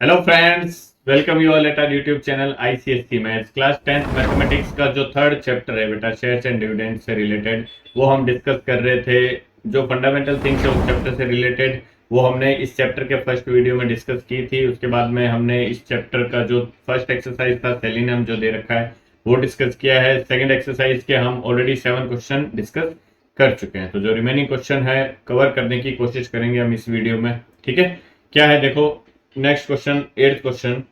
Hello friends, welcome you all at our YouTube channel ICSC maths class 10th mathematics का जो third chapter है बेटा shares and dividend से related वो हम डिस्कस कर रहे थे। जो फंडामेंटल थिंग्स है उस चैप्टर से रिलेटेड वो हमने इस चैप्टर के फर्स्ट वीडियो में डिस्कस की थी। उसके बाद में हमने इस चैप्टर का जो फर्स्ट एक्सरसाइज था सेलिनियम जो दे रखा है वो डिस्कस किया है। सेकेंड एक्सरसाइज के हम ऑलरेडी 7 क्वेश्चन डिस्कस कर चुके हैं, तो जो रिमेनिंग क्वेश्चन है कवर करने की कोशिश करेंगे हम इस वीडियो में। ठीक है, क्या है देखो। Next question, 8th question.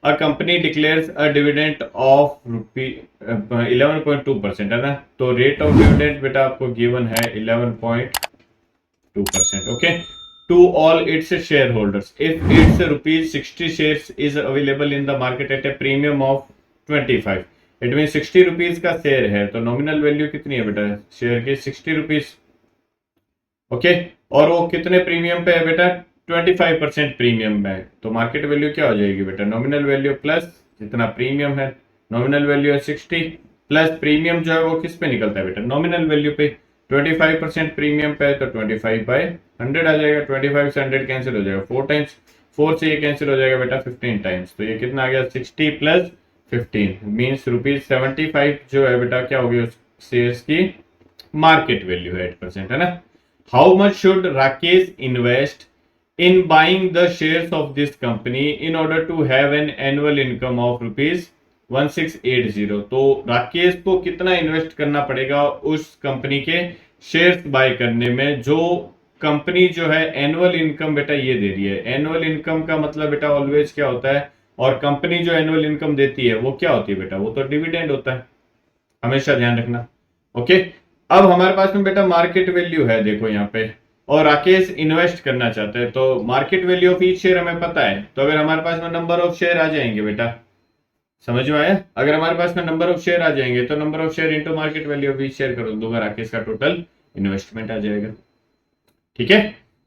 A company declares a dividend of rupee 11.2% है ना। तो रेट ऑफ डिविडेंड बेटा आपको गिवन है 11.2%। Okay, to all its share holders if its rupees 60 shares is available in the market at a premium of 25। It mean 60 rupees का share है तो nominal value कितनी है बेटा शेयर की 60 रुपीज। ओके, और वो कितने प्रीमियम पे है बेटा 25% प्रीमियम में। तो मार्केट वैल्यू क्या हो जाएगी बेटा नॉमिनल वैल्यू प्लस जितना प्रीमियम है। नॉमिनल वैल्यू है 60 प्लस प्रीमियम जो है वो किस पे निकलता है बेटा नॉमिनल वैल्यू पे। 25% प्रीमियम पे है तो 25/100 आ जाएगा। 25 से 100 कैंसिल हो जाएगा 4 टाइम्स, 4 से ये कैंसिल हो जाएगा बेटा 15 टाइम्स। तो ये कितना आ गया 60 प्लस 15 मीन्स ₹75 जो है बेटा क्या हो गया उस शेयर्स की मार्केट वैल्यू है 8% है ना। How much should Rakesh invest in buying the shares of this company in order to have an annual income of rupees 1680? तो राकेश को कितना इन्वेस्ट करना पड़ेगा उस कंपनी के शेयर्स बाय करने में जो कंपनी जो है एनुअल इनकम बेटा ये दे रही है। एनुअल इनकम का मतलब बेटा ऑलवेज क्या होता है, और कंपनी जो एनुअल इनकम देती है वो क्या होती है बेटा वो तो डिविडेंड होता है, हमेशा ध्यान रखना। ओके, अब हमारे पास में बेटा मार्केट वैल्यू है देखो यहाँ पे, और राकेश इन्वेस्ट करना चाहते हैं तो market value of each share हमें पता है। तो अगर हमारे पास में नंबर ऑफ शेयर आ जाएंगे बेटा, समझ में आया, अगर हमारे पास में नंबर ऑफ शेयर आ जाएंगे तो number of share into market value of each share कर दूंगा, राकेश का टोटल इन्वेस्टमेंट आ जाएगा। ठीक है,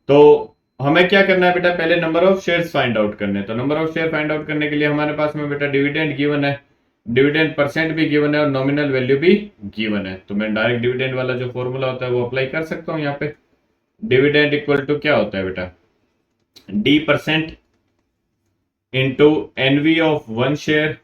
तो हमें क्या करना है बेटा पहले number of shares find out करने। तो number of share find out करने के लिए हमारे पास में बेटा डिविडेंड गिवन है, डिविडेंड परसेंट भी गिवन है और नॉमिनल वैल्यू भी गिवन है। तो मैं डायरेक्ट डिविडेंड वाला जो फॉर्मूला होता है वो अप्लाई कर सकता हूं यहाँ पे। डिविडेंड इक्वल टू क्या होता है बेटा D% into NV of 1 share.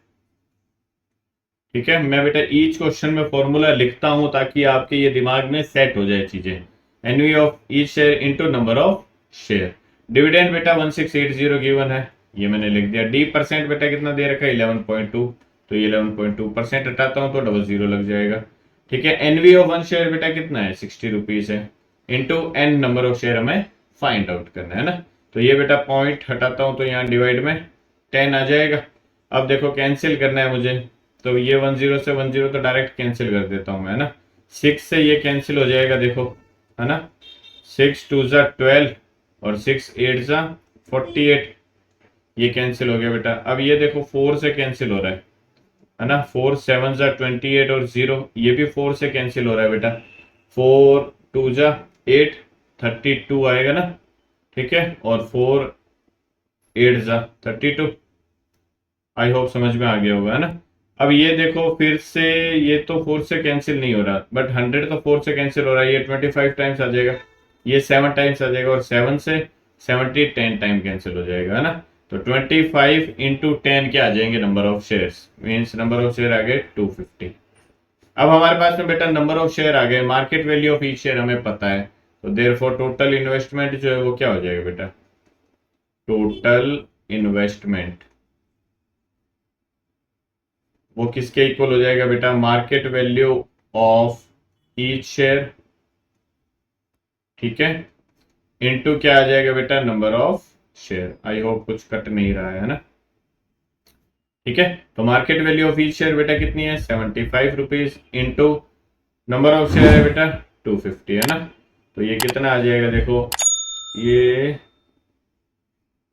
ठीक है, मैं बेटा ईच क्वेश्चन में फॉर्मूला लिखता हूं ताकि आपके ये दिमाग में सेट हो जाए चीजें। NV of each share into number of share. Dividend बेटा 1680 गिवन है, ये मैंने लिख दिया। D% बेटा कितना दे रखा है 11.2, तो ये 11.2% हटाता हूं तो 00 लग जाएगा। ठीक है, एनवी ऑफ 1 शेयर बेटा कितना है 60 रुपीज है, into an number of share हमें फाइंड आउट करना है ना। तो ये बेटा पॉइंट हटाता हूं तो यहाँ डिवाइड में 10 आ जाएगा। अब देखो कैंसिल करना है मुझे, तो ये 10 से 10 तो डायरेक्ट कैंसिल कर देता हूं मैं, है ना। 6 से ये कैंसिल हो जाएगा देखो, है ना। 6 2 जा 12 और 6 8 जा 48, ये कैंसिल हो गया बेटा। अब ये देखो 4 से कैंसिल हो रहा है ना। 4 7 जा 28 और 0 ये भी 4 से कैंसिल हो रहा है बेटा। 4 2 जा 8 32 आएगा ना। ठीक है, और 4 8 जा 32। आई होप समझ में आ गया होगा, है ना। अब ये देखो फिर से ये तो 4 से कैंसिल नहीं हो रहा, बट 100 तो 4 से कैंसिल हो रहा है। ये 25 टाइम्स आ जाएगा, ये 7 टाइम्स आ जाएगा, और 7 से 70 10 टाइम कैंसिल हो जाएगा, है ना। तो 25 इंटू 10 क्या आ जाएंगे number of shares, means number of share आ गए 250। अब हमारे पास में बेटा नंबर ऑफ शेयर आ गए, market value of each share हमें पता है, तो देयरफॉर टोटल इन्वेस्टमेंट जो है वो क्या हो जाएगा बेटा टोटल इन्वेस्टमेंट वो किसके इक्वल हो जाएगा बेटा market value of each share. ठीक है, इनटू क्या आ जाएगा बेटा number of share. I hope कुछ कट नहीं रहा है ना। ठीक है, तो market value of each share बेटा कितनी है 75 rupees, into number of share है बेटा 250, है ना। तो ये कितना आ जाएगा देखो, ये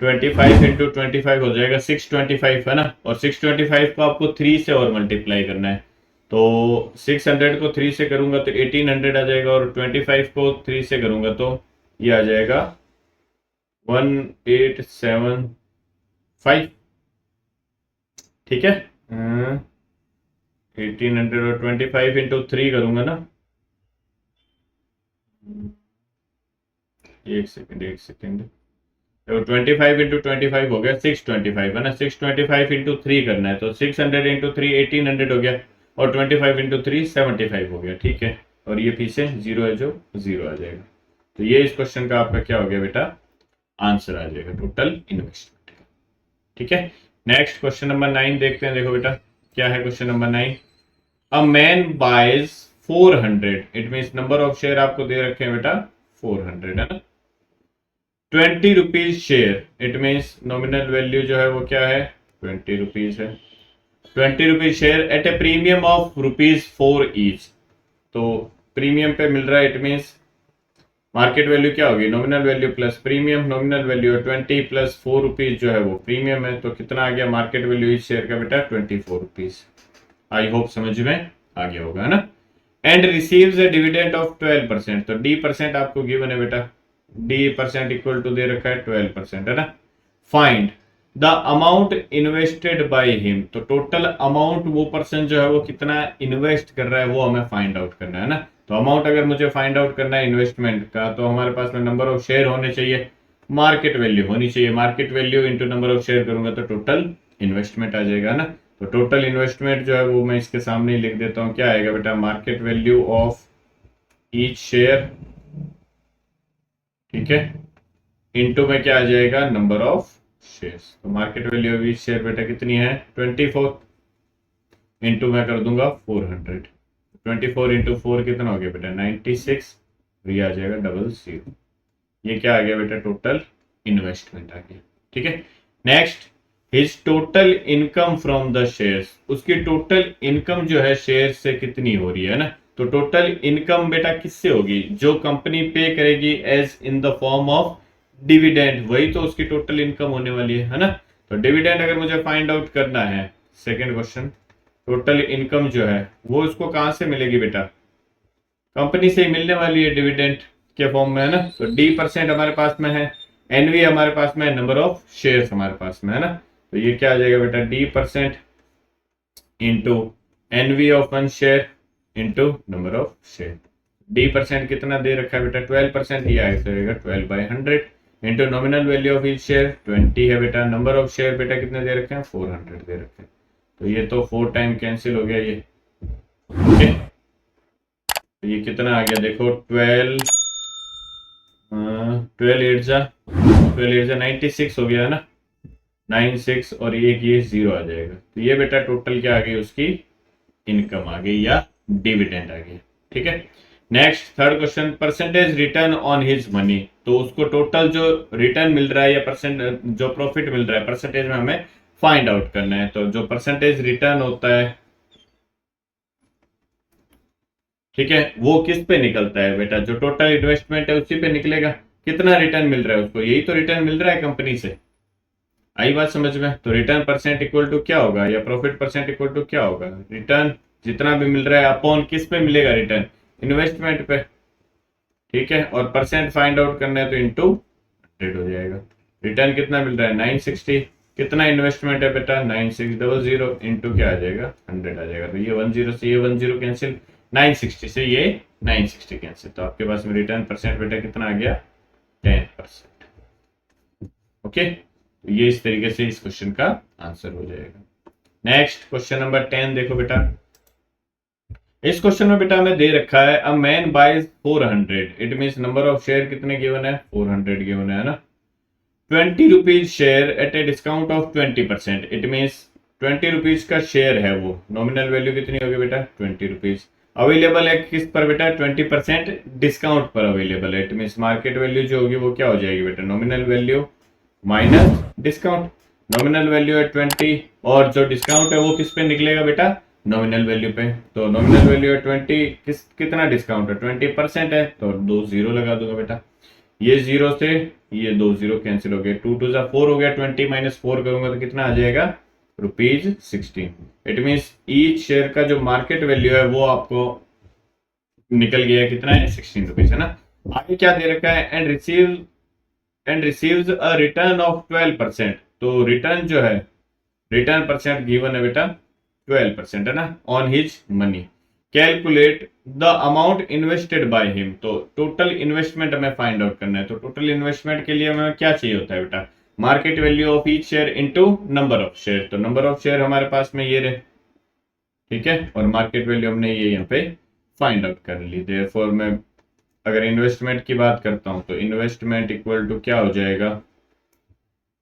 25 इंटू 25 हो जाएगा 625, है ना। और 625 को आपको 3 से और मल्टीप्लाई करना है, तो 600 को 3 से करूंगा तो 1800 आ जाएगा, और 25 को 3 से करूंगा तो ये आ जाएगा 1875। ठीक है, 1800 और 25 इंटू 3 करूंगा ना। एक सेकेंड, तो 25 इंटू 25 हो गया 625 है ना, 625 इंटू 3 करना है तो 600 इंटू 3 1800 हो गया, और 25 इंटू 3 75 हो गया, ठीक है। और ये पीछे जीरो है जो जीरो आ जाएगा। तो ये इस क्वेश्चन का आपका क्या हो गया बेटा, आंसर आ जाएगा टोटल इन्वेस्टमेंट, ठीक है। नेक्स्ट क्वेश्चन नंबर 9 देखते हैं। देखो बेटा क्या है question number 9। A man buys 400, it mean number of share आपको दे रखे हैं बेटा 400 है ना, 20 rupees share, it means nominal value जो है वो क्या है 20 रुपीज है। 20 rupees share at a premium of ₹4 each, तो प्रीमियम पे मिल रहा है, इट मीन्स मार्केट वैल्यू क्या होगी, nominal value plus premium, nominal value 20 plus 4 rupees जो है वो प्रीमियम है, तो कितना आ गया मार्केट वैल्यू इस शेयर का बेटा 24 रुपीज। आई होप समझ में आ गया होगा है ना। And receives A dividend of 12%, तो डी परसेंट आपको गिवन है बेटा, डी परसेंट इक्वल टू दे रखा है 12% है ना। Find the amount invested by him, तो टोटल अमाउंट वो पर्सन जो है वो कितना इन्वेस्ट कर रहा है वो हमें फाइंड आउट करना है ना। तो अमाउंट अगर मुझे फाइंड आउट करना है इन्वेस्टमेंट का, तो हमारे पास में नंबर ऑफ शेयर होने चाहिए, मार्केट वैल्यू होनी चाहिए, market value into number of share करूंगा तो टोटल इन्वेस्टमेंट आ जाएगा ना। तो टोटल इन्वेस्टमेंट जो है वो मैं इसके सामने ही लिख देता हूं, क्या आएगा बेटा, market value of each share, ठीक है, इनटू में क्या आ जाएगा नंबर ऑफ शेयर्स। तो market value of each share बेटा कितनी है 24, इनटू मैं कर दूंगा 400, 24 इंटू 4 कितना हो गया बेटा 96, ये आ जाएगा 00। ये क्या आ गया बेटा टोटल इन्वेस्टमेंट आ गया, ठीक है। Next his total income from the shares, उसकी टोटल इनकम जो है शेयर से कितनी हो रही है ना। तो टोटल इनकम बेटा किससे होगी, जो कंपनी पे करेगी as in the form of dividend, वही तो उसकी टोटल इनकम होने वाली है ना। तो डिविडेंड अगर मुझे फाइंड आउट करना है, सेकेंड क्वेश्चन, टोटल इनकम जो है वो उसको कहां से मिलेगी बेटा, कंपनी से ही मिलने वाली है डिविडेंड के फॉर्म में है ना। तो डी परसेंट हमारे पास में है, एनवी हमारे पास में है, नंबर ऑफ शेयर्स हमारे पास में है ना। तो ये क्या आ जाएगा बेटा D percent into NV of one share into number of share. D percent कितना दे रखा है बेटा 12%, ये आ जाएगा 12/100 into nominal value of each share 20 है बेटा, नंबर ऑफ शेयर बेटा कितने दे रखे हैं 400 दे रखे हैं। तो ये तो 4 टाइम कैंसिल हो गया ये, ओके। तो ये कितना आ गया देखो 12 8 जा 96 हो गया है ना, 96 और एक ये जीरो आ जाएगा। तो ये बेटा टोटल क्या आ गई उसकी इनकम आ गई या डिविडेंड आ गई, ठीक है। Next third question, percentage return on his money, तो उसको टोटल जो रिटर्न मिल रहा है या परसेंट जो प्रॉफिट मिल रहा है परसेंटेज में हमें फाइंड आउट करना है। तो जो परसेंटेज रिटर्न होता है, ठीक है, वो किस पे निकलता है बेटा, जो टोटल इन्वेस्टमेंट है उसी पे निकलेगा, कितना रिटर्न मिल रहा है उसको, यही तो रिटर्न मिल रहा है कंपनी से। आई बात समझ में। तो रिटर्न परसेंट इक्वल टू क्या होगा, या प्रॉफिट परसेंट इक्वल टू क्या होगा, रिटर्न जितना भी मिल रहा है अपॉन किस पे मिलेगा रिटर्न, इन्वेस्टमेंट पे, ठीक है। और परसेंट फाइंड आउट करना है तो इंटू 100 हो जाएगा। रिटर्न कितना मिल रहा है 960, कितना इन्वेस्टमेंट है बेटा 9600 इंटू क्या आ जाएगा 100 आ जाएगा। तो ये 10 से ये 10 कैंसिल, 960 से ये 960 कैंसिल, तो आपके पास में रिटर्न परसेंट बेटा कितना आ गया 10%, ओके। तो ये इस तरीके से इस क्वेश्चन का आंसर हो जाएगा। नेक्स्ट क्वेश्चन नंबर 10 देखो बेटा, इस क्वेश्चन में बेटा हमें दे रखा है a man buys 400, it means number of share कितने गिवन है 400 गिवन है ना। 20 rupees share at a discount of 20%, it means 20 rupees का शेयर है वो, नॉमिनल वैल्यू कितनी होगी बेटा 20 रुपीज, अवेलेबल है किस पर बेटा 20% डिस्काउंट पर अवेलेबल है, इट मींस मार्केट वैल्यू जो होगी वो क्या हो जाएगी बेटा nominal value minus discount. Nominal value है 20 और जो डिस्काउंट है वो किस पे निकलेगा बेटा नॉमिनल वैल्यू पे। तो नॉमिनल वैल्यू है 20, कितना डिस्काउंट है 20% है, तो 2 जीरो लगा दूंगा बेटा। ये जीरो से ये 2 जीरो कैंसिल हो गए, 2 2 जा 4 हो गया, 20 माइनस 4 करूंगा तो कितना आ जाएगा ₹16। इट मींस ईच शेयर का जो मार्केट वैल्यू है वो आपको निकल गया कितना है 16 रुपीज है ना। आगे क्या दे रखा है and receives a return of 12%, तो रिटर्न जो है रिटर्न परसेंट गिवन है बेटा 12% है ना on his money. Calculate the amount invested by him. तो टोटल इन्वेस्टमेंट हमें फाइंड आउट करना है। तो टोटल इन्वेस्टमेंट के लिए हमें क्या चाहिए होता है बेटा, market value of each share into number of share. तो नंबर ऑफ शेयर हमारे पास में ये रहे, ठीक है, और मार्केट वैल्यू हमने ये यहाँ पे फाइंड आउट कर ली। देयरफॉर मैं अगर इन्वेस्टमेंट की बात करता हूं तो इन्वेस्टमेंट इक्वल टू क्या हो जाएगा,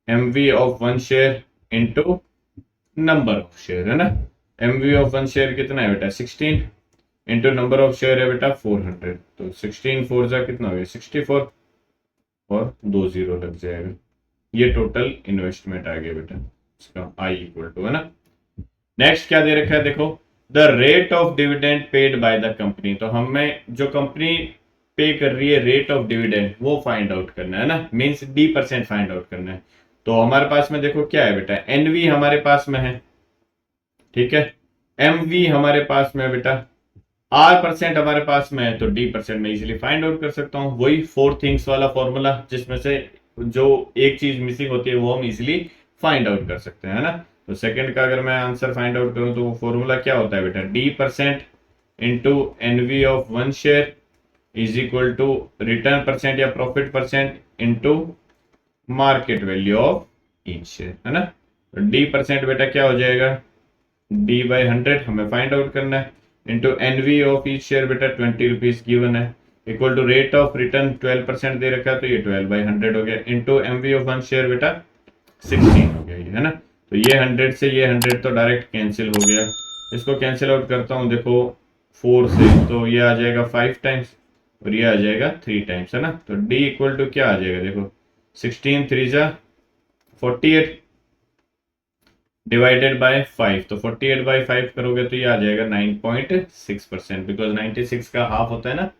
MV of one share into number of share, है ना। एमवी ऑफ वन शेयर कितना है बेटा 16 इंटू नंबर ऑफ शेयर है बेटा 400। तो 16 फोर जा कितना हो गया 64 और 2 जीरो लग जाएगा। ये टोटल इन्वेस्टमेंट आ गया बेटा इसका आई इक्वल टू, है ना। नेक्स्ट क्या दे रखा है देखो, the rate of dividend paid by the company. तो हमें जो कंपनी पे कर रही है रेट ऑफ डिविडेंड वो फाइंड आउट करना है ना, मींस D% फाइंड आउट करना है। तो हमारे पास में देखो क्या है बेटा, एनवी हमारे पास में है, ठीक है, एमवी हमारे पास में है बेटा, R% हमारे पास में है, तो D% में इजीली फाइंड आउट कर सकता हूं। वही 4 थिंग्स वाला फॉर्मूला जिसमें से जो एक चीज मिसिंग होती है वो हम इजीली फाइंड आउट कर सकते हैं, है ना। तो सेकंड का अगर मैं आंसर फाइंड आउट करूं तो वो फॉर्मूला क्या होता है बेटा, D% into NV of one share is equal to return percent या profit percent into market value of each share, है ना। तो D% बेटा क्या हो जाएगा, D/100 हमें फाइंड आउट करना है, into NV of each share बेटा 20 रुपीज गिवन है, equal to rate of return 12% दे रखा है तो ये 12/100 हो गया, into MV of one share बेटा 16 हो गया, है ना। तो ये 100 से ये 100 तो डायरेक्ट कैंसिल हो गया। इसको कैंसिल आउट करता हूँ देखो 4 से, तो ये आ जाएगा 5 टाइम्स और ये आ जाएगा 3 टाइम्स, है ना। तो D इक्वल टू क्या आ जाएगा देखो, 16 3 जा 48 डिवाइडेड बाय 5। तो 48/5 करोगे तो ये आ जाएगा 9.6%, बिकॉज 96 का हाफ होता है ना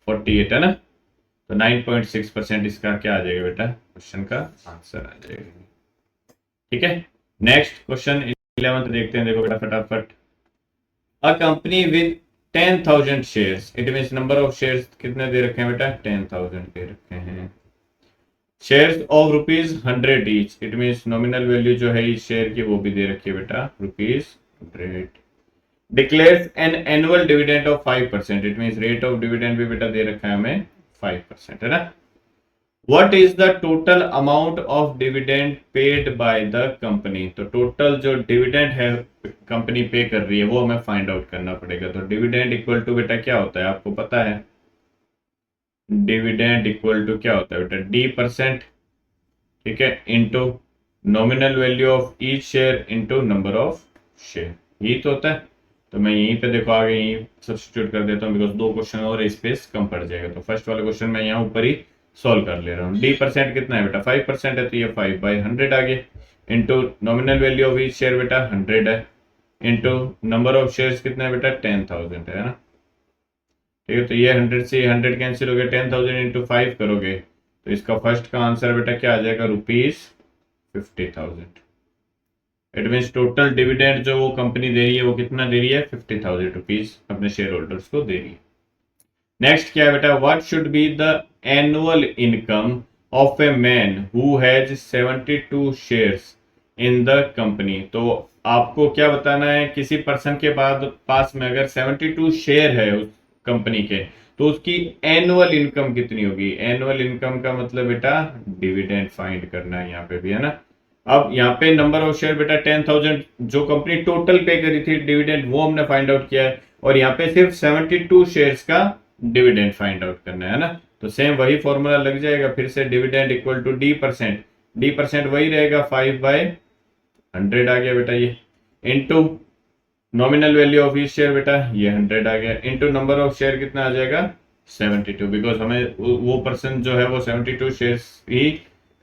48, है ना। तो 9.6% इसका क्या आ जाएगा बेटा, क्वेश्चन का आंसर आ जाएगा, ठीक है। नेक्स्ट क्वेश्चन 11th देखते हैं, देखो बेटा फटाफट। A company with 10,000 shares, it means number of shares कितने दे रखे हैं बेटा 10,000 दे रखे हैं, shares of ₹100 each, it means nominal value जो है इस शेयर की वो भी दे रखी है बेटा ₹100। Declares an annual dividend of 5%, it means rate of dividend भी बेटा दे रखा है हमें 5%, है ना। What is the total amount of dividend paid by the company. तो टोटल जो डिविडेंड है कंपनी पे कर रही है वो हमें फाइंड आउट करना पड़ेगा। तो डिविडेंड इक्वल टू बेटा क्या होता है आपको पता है, डिविडेंड इक्वल टू क्या होता है बेटा D%, ठीक है, into nominal value of each share into number of share, यही तो होता है। तो मैं यहीं पे देखो आगे यहीं सब्स्टिट्यूट कर देता हूँ, बिकॉज 2 क्वेश्चन और स्पेस कम पड़ जाएगा। तो फर्स्ट वाला क्वेश्चन मैं यहाँ ऊपर ही सॉल्व कर ले रहा हूँ। D% कितना है बेटा 5% है, तो ये 5/100 आ गया, into nominal value of each share बेटा 100 है, इंटू नंबर ऑफ शेयर्स कितना है बेटा 10,000 है ना, ठीक है। तो ये 100 से 100 कैंसिल हो गया, 10,000 इंटू 5 करोगे तो इसका फर्स्ट का आंसर बेटा क्या आ जाएगा ₹50,000। इट मीन्स टोटल डिविडेंड जो वो कंपनी दे रही है वो कितना दे रही है ₹50,000 अपने शेयर होल्डर्स को दे रही है। नेक्स्ट क्या है बेटा, what should be the annual income of a man who has 72 shares in the company. तो आपको क्या बताना है, किसी पर्सन के बाद पास में अगर 72 शेयर है उस कंपनी के तो उसकी एनुअल इनकम कितनी होगी। एनुअल इनकम का मतलब बेटा डिविडेंड फाइंड करना है यहाँ पे भी, है ना। अब यहाँ पे नंबर ऑफ शेयर बेटा 10,000 जो कंपनी टोटल पे करी थी डिविडेंड वो हमने फाइंड आउट किया है, और यहाँ पे सिर्फ 72 शेयर्स का डिविडेंड फाइंड आउट करना है ना। तो सेम वही फॉर्मूला लग जाएगा फिर से, डिविडेंड इक्वल टू D%, वही रहेगा 5/100 आ गया बेटा ये, into nominal value of each share बेटा ये 100 आ गया, इंटू नंबर ऑफ शेयर कितना आ जाएगा 72, बिकॉज हमें वो पर्सन जो है वो 72 शेयर्स ही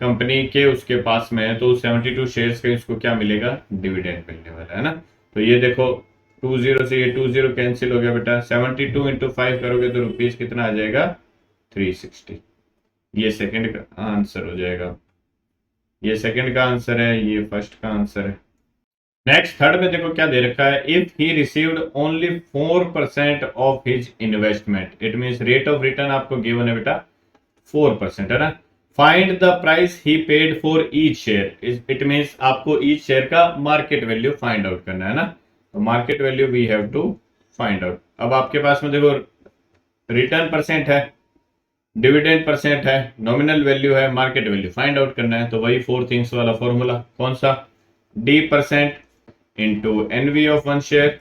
कंपनी के उसके पास में है, तो 72 शेयर्स का इसको क्या मिलेगा डिविडेंड मिलने वाला है ना। तो ये देखो 20 से ये 20 कैंसिल हो गया बेटा, 72 इंटू 5 करोगे तो रुपीज कितना आ जाएगा 360। ये सेकंड का आंसर हो जाएगा, ये सेकंड का आंसर है, ये फर्स्ट का आंसर है। नेक्स्ट थर्ड में देखो क्या दे रखा है, if he received only 4% of his investment, it means rate of return आपको गिवन है बेटा 4%, है ना। Find the price he paid for each share, it means आपको ईच शेयर का मार्केट वैल्यू फाइंड आउट करना है ना। तो market value we have to find out. अब आपके पास में देखो रिटर्न परसेंट है, डिविडेंड परसेंट है, नॉमिनल वैल्यू है, मार्केट वैल्यू फाइंड आउट करना है। तो वही फोर थिंग्स वाला फॉर्मूला कौन सा, D percent into NV of one share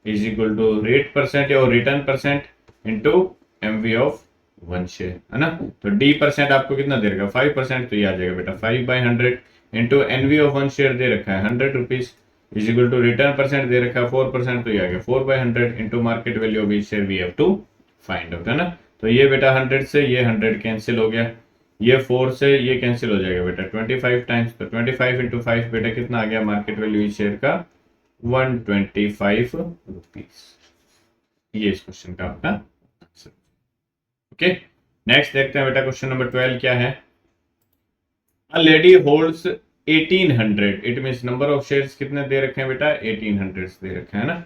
is equal to rate percent और return percent into MV of one share, है ना। तो डी परसेंट आपको कितना दे रखा, 5%, तो ये आ जाएगा बेटा 5/100 into NV of one share दे रखा है 100 rupees is equal to return percent दे रखा है 4%, तो ये आ गया 4/100 into market value of each share we have to find out, है ना। तो ये बेटा 100 से ये 100 कैंसिल हो गया, ये 4 से ये कैंसिल हो जाएगा बेटा 25 टाइम्स, तो 25 इंटू 5 बेटा कितना आ गया मार्केट वैल्यू ईच शेयर का 125 रुपीज। ये इस क्वेश्चन का आपका आंसर। ओके, नेक्स्ट देखते हैं बेटा क्वेश्चन नंबर 12 क्या है। A lady holds 1800, it means number of shares कितने दे रखे हैं बेटा 1800 दे रखे हैं ना।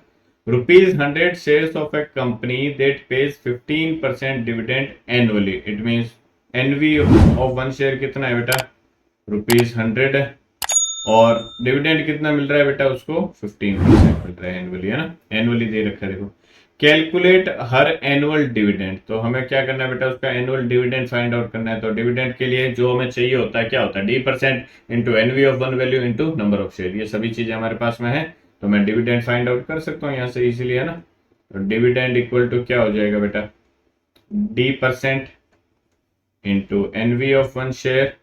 Rupees 100 shares of a company that pays 15% dividend annually, it means NV of one share कितना है बेटा रुपीज 100 है और डिविडेंड कितना मिल रहा है बेटा उसको 15% मिल रहा है एनुअली, है ना। एनुअली दे रखा है, देखो कैलकुलेट हर एनुअल डिविडेंड, तो हमें क्या करना है बेटा उसका एनुअल डिविडेंड फाइंड आउट करना है। तो डिविडेंड के लिए जो हमें चाहिए होता है क्या होता है, D percent into NV of one value into number of share, ये सभी चीजें हमारे पास में है। तो मैं डिविडेंड फाइंड आउट कर सकता हूँ यहाँ से इजीली, है ना। तो डिविडेंड इक्वल टू क्या हो जाएगा बेटा D percent into NV of one share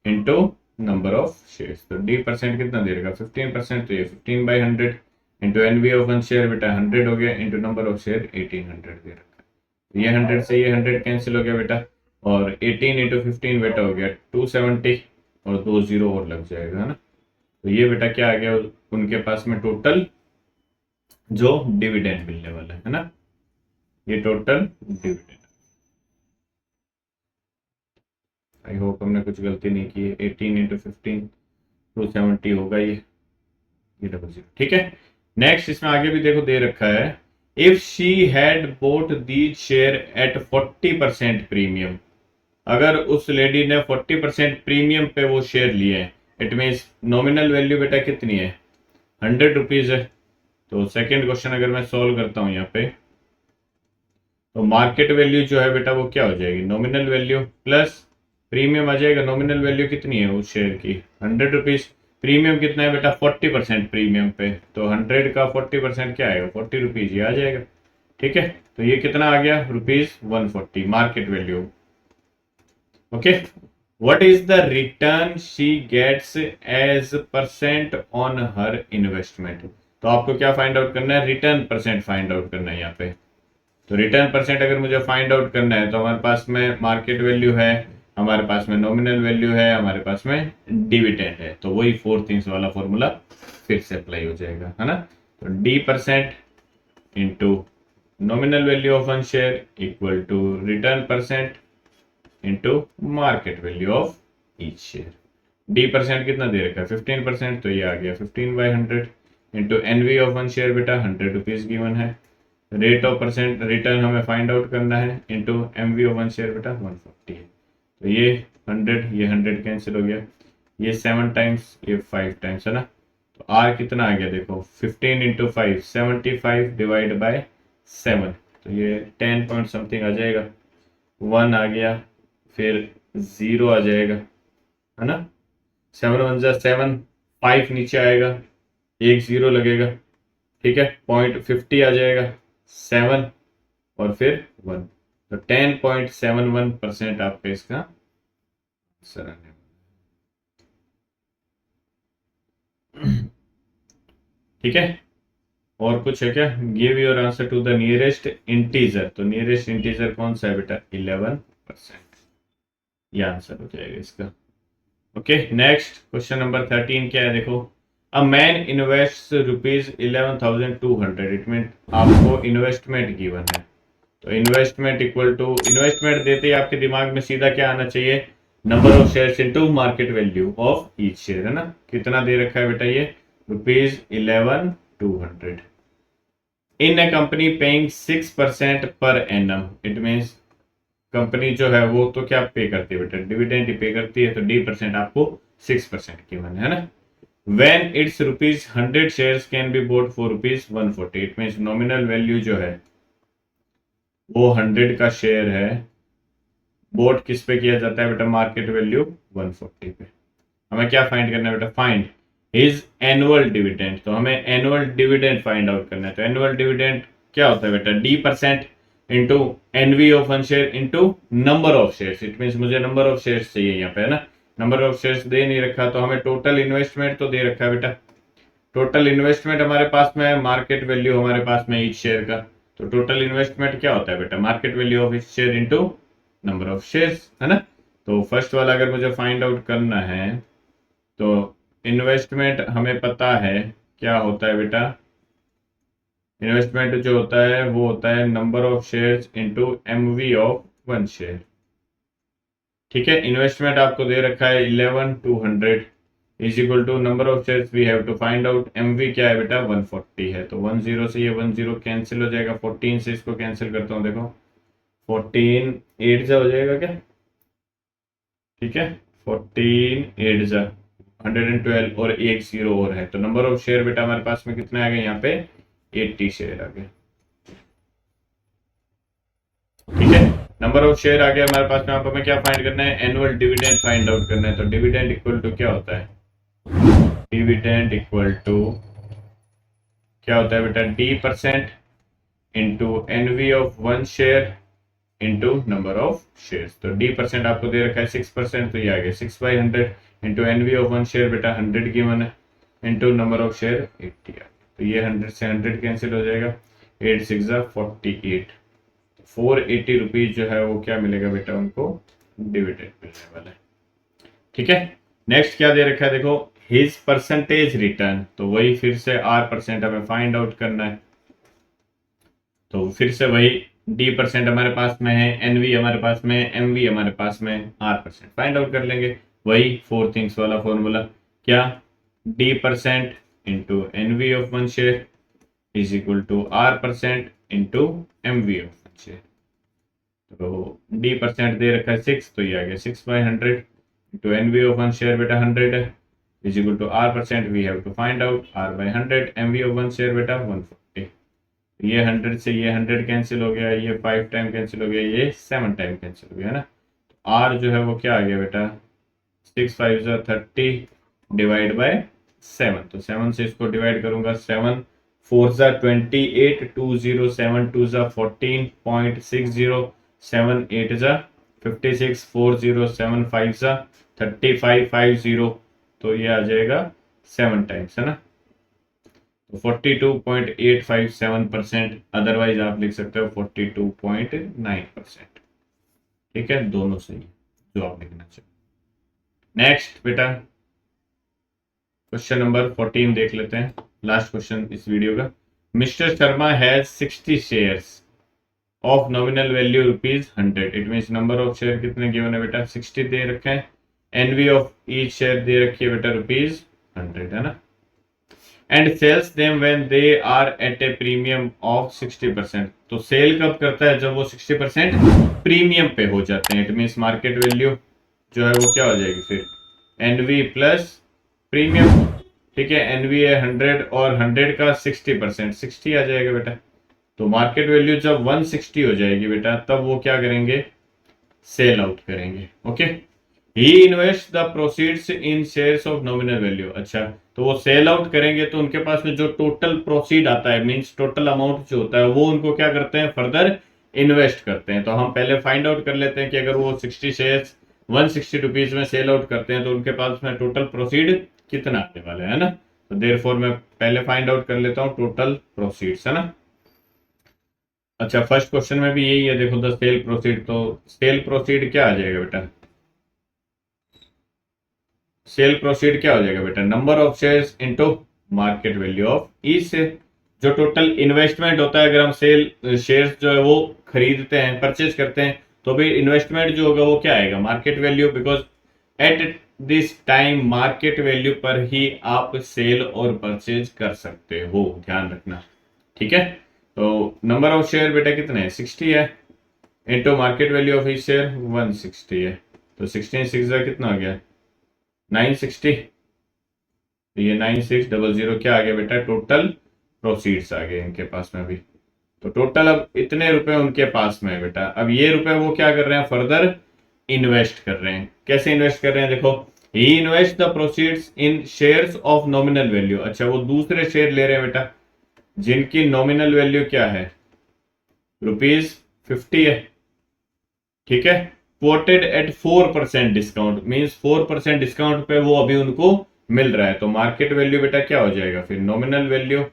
into number of shares. तो डी परसेंट कितना दे रखा 15%, तो ये 15/100 into NV of one share बेटा 100 हो गया इंटू नंबर ऑफ शेयर 1800 दे रखा है। ये 100 से ये 100 कैंसिल हो गया बेटा और 18 इंटू 15 बेटा हो गया 270 और 2 जीरो और लग जाएगा, है ना। तो ये बेटा क्या आ गया उनके पास में टोटल जो डिविडेंड मिलने वाला है ना, ये टोटल डिविडेंड। आई होप हमने कुछ गलती नहीं की है। 18 इंटू 15 270 होगा ये 00, ठीक है। नेक्स्ट इसमें आगे भी देखो दे रखा है if she had boat these share eight 40% premium, अगर उस लेडी ने 40% प्रीमियम पे वो शेयर लिए हैं, इट मीन्स नॉमिनल वैल्यू बेटा कितनी है 100 रुपीज है। तो सेकेंड क्वेश्चन अगर मैं सॉल्व करता हूं यहाँ पे, तो मार्केट वैल्यू जो है बेटा वो क्या हो जाएगी नॉमिनल वैल्यू प्लस प्रीमियम आ जाएगा। नॉमिनल वैल्यू कितनी है उस शेयर की 100 रुपीज, प्रीमियम कितना है बेटा 40% प्रीमियम पे, तो 100 का 40% क्या आएगा 40 रुपीज, ये आ जाएगा, ठीक है। तो ये कितना आ गया ₹140 market value. Okay, what is the return she gets as percent on her investment, तो आपको क्या फाइंड आउट करना है रिटर्न परसेंट फाइंड आउट करना है यहाँ पे। तो रिटर्न परसेंट अगर मुझे फाइंड आउट करना है तो हमारे पास में मार्केट वैल्यू है, हमारे पास में नॉमिनल वैल्यू है, हमारे पास में डिविडेंड है, तो वही फोर थिंग्स वाला फॉर्मूला फिर से अप्लाई हो जाएगा, है ना। तो D percent into nominal value of one share equal to return percent into market value of each share. D percent कितना दे रखा है 15%, तो ये आ गया 15/100 into NV of one share बेटा 100 रुपीज गिवन है, रेट ऑफ परसेंट रिटर्न हमें फाइंड आउट करना है into MV of one share बेटा 140 है। तो ये 100 कैंसिल हो गया, ये 7 टाइम्स ये 5 टाइम्स, है ना। तो आर कितना आ गया देखो 15 इंटू 5 75 डिवाइड बाय 7, तो ये 10 पॉइंट समथिंग आ जाएगा, 1 आ गया फिर 0 आ जाएगा, है ना। 7 1 जा 7, 5 नीचे आएगा, एक 0 लगेगा, ठीक है। 0.50 आ जाएगा 7 और फिर 1, तो 10.71% आपका इसका आंसर आने वाला, ठीक है। और कुछ है क्या, give your answer to the nearest integer, तो नियरेस्ट इंटीजर कौन सा है बेटा 11%, ये आंसर हो जाएगा इसका। ओके, नेक्स्ट क्वेश्चन नंबर 13 क्या है देखो, a man invest ₹11,200, it mean आपको इन्वेस्टमेंट गिवन है। तो इन्वेस्टमेंट इक्वल टू, इन्वेस्टमेंट देते ही आपके दिमाग में सीधा क्या आना चाहिए number of shares into market value of each share, है ना। कितना दे रखा है बेटा ये ₹11,200 इन ए company paying 6% per annum, it means company जो है वो तो क्या पे करती है बेटा डिविडेंड ही पे करती है, तो डी परसेंट आपको 6% गिवन है ना। When it's rupees 100 shares can be boat for rupees 140। It means nominal value जो है वो 100 का शेयर है, बोट किस पे किया जाता है बेटा, मार्केट वैल्यू 140 पे। हमें क्या फाइंड करना है बेटा, फाइंड हिज एनुअल डिविडेंड। तो हमें एनुअल डिविडेंड फाइंड आउट करना है। तो एनुअल डिविडेंड क्या होता है बेटा, D% into NV of one share into number of shares. It means मुझे नंबर ऑफ शेयर्स चाहिए यहाँ पे, है ना। नंबर ऑफ शेयर्स दे नहीं रखा, तो हमें टोटल इन्वेस्टमेंट तो दे रखा है बेटा। टोटल इन्वेस्टमेंट हमारे पास में है, मार्केट वैल्यू हमारे पास में ईच शेयर का। तो टोटल इन्वेस्टमेंट क्या होता है बेटा, market value of each share into number of shares, है ना। तो फर्स्ट वाला अगर मुझे फाइंड आउट करना है तो इन्वेस्टमेंट हमें पता है क्या होता है बेटा, इन्वेस्टमेंट जो होता है वो होता है number of shares into MV of one share. ठीक है, इन्वेस्टमेंट आपको दे रखा है 11,200 is equal to number of shares we have to find out, MV क्या है बेटा 140 है। तो 10 से ये 10 कैंसिल हो जाएगा, 14 से इसको कैंसिल करता हूँ, देखो 14 8 जा हो जाएगा क्या, ठीक है 14 8 जा 112 और एक जीरो और है। तो नंबर ऑफ शेयर बेटा हमारे पास में कितना आ गया यहाँ पे, 80 शेयर आ गए। ठीक है, नंबर ऑफ शेयर आ गया हमारे पास में। हमें क्या फाइंड करना है, एनुअल डिविडेंड फाइंड आउट करना है। तो डिविडेंड इक्वल टू क्या होता है, डिविडेंड इक्वल टू क्या होता है बेटा, D% into NV of one share into number of shares. तो D% आपको दे रखा है 6%, तो ये आ गया 6/100 into NV of one share बेटा 100 गिवन है इंटू नंबर ऑफ शेयर 80 है। तो ये 100 से 100 कैंसिल हो जाएगा, 8 6 48, 480 रुपीज जो है वो क्या मिलेगा बेटा उनको, डिविडेंड मिलने वाला है। ठीक है, नेक्स्ट क्या दे रखा है देखो, हिज परसेंटेज रिटर्न। तो वही फिर से R% हमें फाइंड आउट करना है। तो फिर से वही D% हमारे पास में है, एनवी हमारे पास में है, एमवी हमारे पास में R% फाइंड आउट कर लेंगे। वही फोर थिंग्स वाला फॉर्मूला, क्या D% into NV of one share is equal to R% into MV of one share. तो D% दे रखा है 6, तो ये आ गया 6/100 into NV of one share बेटा 100 है is equal to R% we have to find out R/100, MV of one share बेटा 140। ये 100 से ये 100 कैंसिल हो गया, ये 5 टाइम कैंसिल हो गया, ये 7 टाइम कैंसिल हो गया, है ना। तो R जो है वो क्या आ गया बेटा, 6 5 30 डिवाइड बाय 7। तो 7 से इसको डिवाइड करूंगा, 7 4 28, 2 0 7 2 14.60, 7 8 56, 4 0 7 5 35 50। तो ये आ जाएगा 7 टाइम्स, है ना। तो 42.857%, अदरवाइज आप लिख सकते हो 42.9%। ठीक है, दोनों सही है जो आप लिखना चाहिए। नेक्स्ट बेटा क्वेश्चन नंबर 14 देख लेते हैं, लास्ट क्वेश्चन इस वीडियो का। Mister Sharma has 60 shares of nominal value ₹100। It means number of share कितने गिवन है बेटा, 60 दे रखे हैं। एनवी ऑफ ईच शेयर दे रखी है बेटा ₹100, है ना। And sells them when they are at a premium of 60%। तो सेल कब करता है, जब वो 60% प्रीमियम पे हो जाते हैं। इट मींस मार्केट वैल्यू जो है वो क्या हो जाएगी फिर, एनवी प्लस प्रीमियम। ठीक है, एनवी है 100 और 100 का 60%, 60 आ जाएगा बेटा। तो मार्केट वैल्यू जब 160 हो जाएगी बेटा, तब वो क्या करेंगे, सेल आउट करेंगे। Okay, he invest the proceeds in shares of nominal value. अच्छा, तो वो सेल आउट करेंगे तो उनके पास में जो टोटल प्रोसीड आता है, मींस टोटल अमाउंट जो होता है, वो उनको क्या करते हैं, फर्दर इन्वेस्ट करते हैं। तो हम पहले फाइंड आउट कर लेते हैं कि अगर वो 60 शेयर्स 160 रुपीज में सेल आउट करते हैं तो उनके पास में टोटल प्रोसीड कितना आने वाला है ना। तो देयरफॉर मैं पहले फाइंड आउट कर लेता हूँ टोटल प्रोसीड्स, है ना। अच्छा, फर्स्ट क्वेश्चन में भी यही है, देखो द सेल प्रोसीड। तो सेल प्रोसीड क्या आ जाएगा बेटा, सेल प्रोसीड क्या हो जाएगा बेटा, number of shares into market value of each share. जो टोटल इन्वेस्टमेंट होता है, अगर हम सेल शेयर्स जो है वो खरीदते हैं, परचेज करते हैं, तो भी इन्वेस्टमेंट जो होगा वो क्या आएगा, market value. Because at this time market value पर ही आप सेल और परचेज कर सकते हो, ध्यान रखना। ठीक है, तो नंबर ऑफ शेयर बेटा कितने हैं, 60 है, into market value of each share 160 है। तो 16 6 कितना हो गया, 960। तो ये 9600 क्या आ गया बेटा, टोटल प्रोसीड्स आ गए इनके पास में भी। तो टोटल अब इतने रुपए उनके पास में है बेटा। अब ये रुपए वो क्या कर रहे हैं, फर्दर इन्वेस्ट कर रहे हैं। कैसे इन्वेस्ट कर रहे हैं, देखो, he invest the proceeds in shares of nominal value. अच्छा, वो दूसरे शेयर ले रहे हैं बेटा जिनकी नॉमिनल वैल्यू क्या है, ₹50 है, ठीक है। Quoted at 4% discount, means 4% discount पे वो अभी उनको मिल रहा है। तो मार्केट वैल्यू बेटा क्या हो जाएगा फिर, नॉमिनल वैल्यू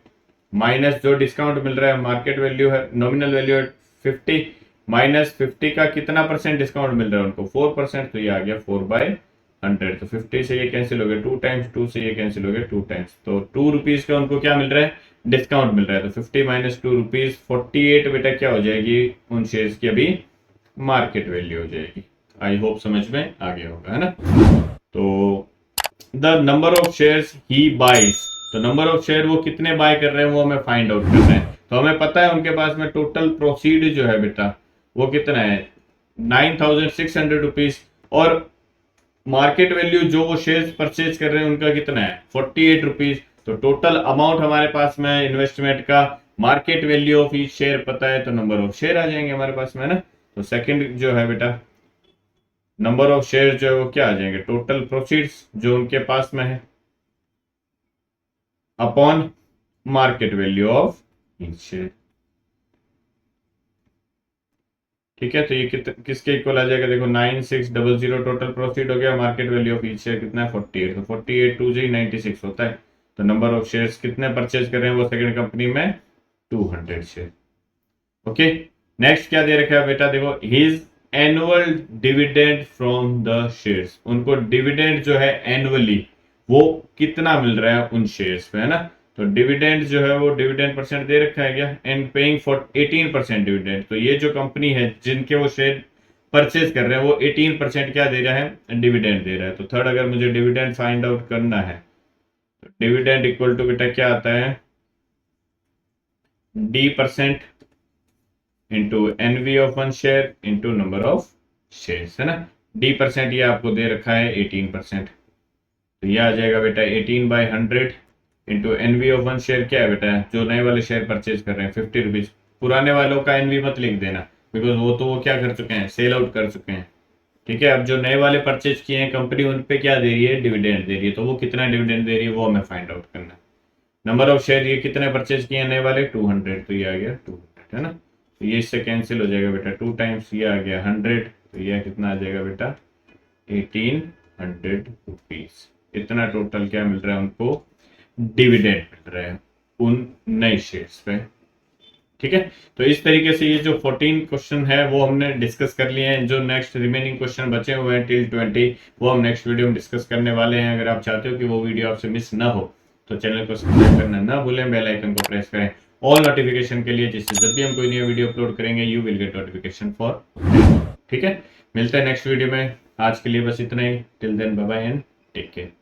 माइनस जो डिस्काउंट मिल रहा है, मार्केट वैल्यू है, नॉमिनल वैल्यू है 50 माइनस 50 का कितना परसेंट डिस्काउंट मिल रहा है उनको, 4%। तो ये आ गया 4/100। तो 50 से ये कैंसिल हो गया 2 टाइम्स, 2 से ये कैंसिल हो गया 2 टाइम्स। तो ₹2 का उनको क्या मिल रहा है, डिस्काउंट मिल रहा है। तो 50 माइनस ₹2 48 बेटा क्या हो जाएगी उन शेयर्स की अभी मार्केट वैल्यू हो जाएगी। आई होप समझ में आ गया होगा, है ना। तो the number of shares he buys, तो नंबर ऑफ शेयर वो कितने बाय कर रहे हैं वो हमें फाइंड आउट करना है। तो हमें पता है उनके पास में टोटल प्रोसीड जो है बेटा वो कितना है, ₹9600। और मार्केट वैल्यू जो वो शेयर्स परचेज कर रहे हैं उनका कितना है, ₹48। तो टोटल अमाउंट हमारे पास में इन्वेस्टमेंट का, market value of each share पता है, तो नंबर ऑफ शेयर आ जाएंगे हमारे पास में, है ना। तो सेकंड जो है बेटा, नंबर ऑफ शेयर जो है वो क्या आ जाएंगे, टोटल प्रोसीड्स जो उनके पास में है upon market value of each share, ठीक है। तो ये किसके इक्वल आ जाएगा, देखो 9600 टोटल प्रोसीड हो गया, market value of each share कितना है 48। तो 48 2 जी 96 होता है। तो नंबर ऑफ शेयर्स कितने परचेज कर रहे हैं वो सेकंड कंपनी में, 200 शेयर। ओके, नेक्स्ट क्या दे रखा है बेटा, देखो, his annual dividend from the shares, उनको डिविडेंड जो है एनुअली वो कितना मिल रहा है उन शेयर्स पे, है ना। तो डिविडेंड जो है वो डिविडेंड परसेंट दे रखा है क्या, एंड पेइंग फॉर 18% डिविडेंड। तो ये जो कंपनी है जिनके वो शेयर परचेज कर रहे हैं वो 18% क्या दे रहा है, डिविडेंड दे रहा है। तो थर्ड अगर मुझे डिविडेंड फाइंड आउट करना है तो डिविडेंड इक्वल टू बेटा क्या आता है, D% into NV of one share into number of shares, है ना। D% ये आपको दे रखा है 18%। तो ये आ जाएगा बेटा 18/100 into NV of one share क्या है बेटा, जो नए वाले शेयर परचेज कर रहे हैं ₹50। पुराने वालों का NV मत लिख देना, बिकॉज वो क्या कर चुके हैं, सेल आउट कर चुके हैं, ठीक है। अब जो नए वाले परचेज किए हैं कंपनी उन पे क्या दे रही है, डिविडेंड दे रही है। तो वो कितना डिविडेंड दे रही है वो हमें फाइंड आउट करना है। नंबर ऑफ शेयर ये कितने परचेज किए हैं नए वाले, 200। तो ये आ गया 200, है ना। तो ये इससे कैंसिल हो जाएगा बेटा, 2 टाइम्स ये आ गया 100। तो ये कितना आ जाएगा बेटा, ₹1800। इतना टोटल क्या मिल रहा है उनको, डिविडेंड मिल रहा है उन नए शेयर्स पे, ठीक है। तो इस तरीके से ये जो 14 क्वेश्चन है वो हमने डिस्कस कर लिए हैं। जो नेक्स्ट रिमेनिंग क्वेश्चन बचे हुए हैं टिल 20 वो हम नेक्स्ट वीडियो में डिस्कस करने वाले हैं। अगर आप चाहते हो कि वो वीडियो आपसे मिस ना हो तो चैनल को सब्सक्राइब करना ना भूलें, बेल आइकन को प्रेस करें ऑल नोटिफिकेशन के लिए, जिससे जब भी हम कोई नई वीडियो अपलोड करेंगे you will get notification for, ठीक है। मिलते हैं नेक्स्ट वीडियो में, आज के लिए बस इतना ही। Till then bye bye and take care.